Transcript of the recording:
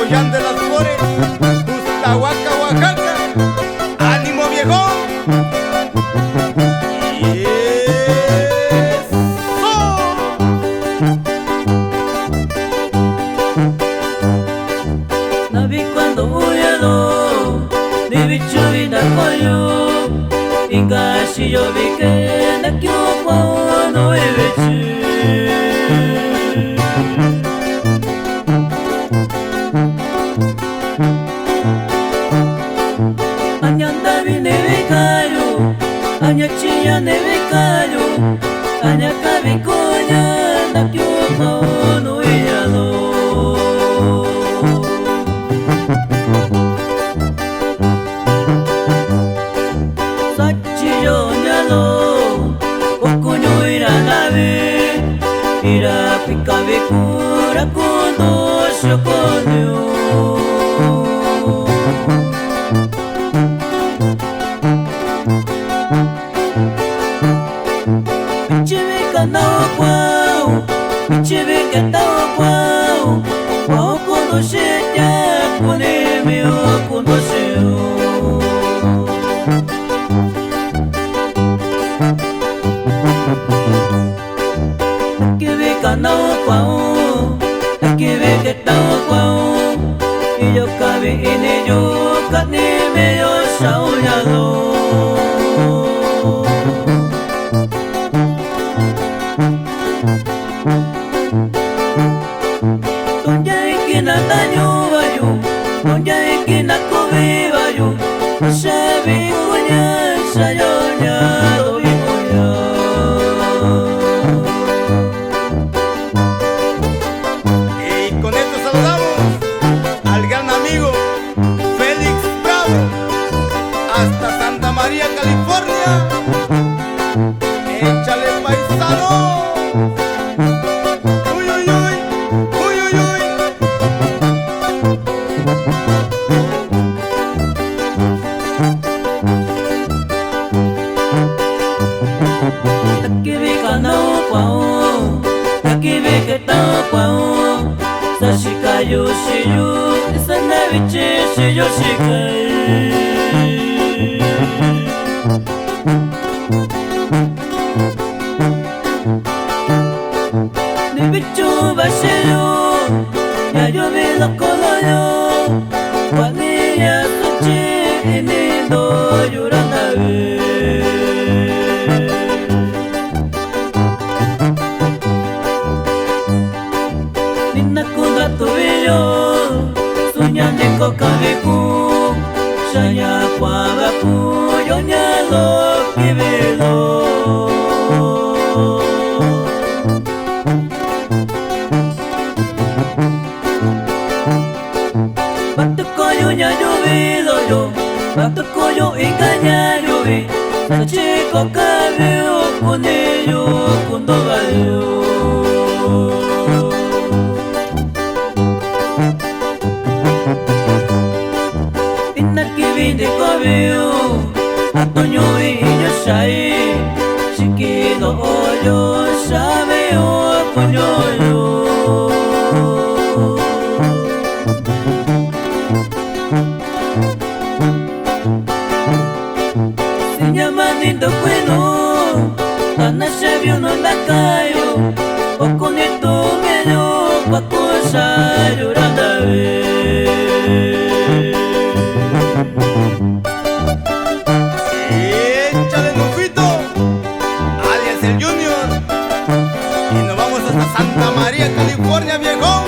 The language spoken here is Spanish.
Chillán de las Flores, Custahuaca, Oaxaca. ¡Ánimo, viejón! ¡Y eso! Nabi cuando huyado, ni bicho vida coyo, ingashi yo vi que na kyo pa no ebechi. Anyanda vi neve kayo, anya chiya neve kayo, anya kabi konya na kyo pa no huyado. Ira pika bekura kono shokonyo. Michibika na kwao, michibika na kwao, kwao kono shenya kone meo kono sheo. Kanao kwao, akibe que tao kwao, y yo cabe en ello, canime yo shaullado. Doña Equina daño bayo, doña Equina come bayo, sabe coña, sayoña, doy coña. Hasta Santa María, California. Échale, paisano. Uy, uy, uy, uy, uy, uy. Aquí ve kanao kwao, aquí ve que tao kwao, sashikayo shiyu, sanaviche shiyo shikai. Ni bicho basheyo, ya yo vi lo coloyo, cualilla soche enido llorando. Nina kunda tuyo, soñando con cabecu, shaya kwabaku, yo nyalo kibelo. Batukoyo nya llovido yo, batukoyo engaña llovi, sachiko kabio con ello kundo gallo. Inaki de kabio, atoño y yo shai, chiquito yo sabe o coño yo. Lindo bueno, Ana Shabio no la cayo, o con esto medio pa' cosa llorando a ver. Échale, Nufito, alias el Junior. Y nos vamos hasta Santa María, California, viejón.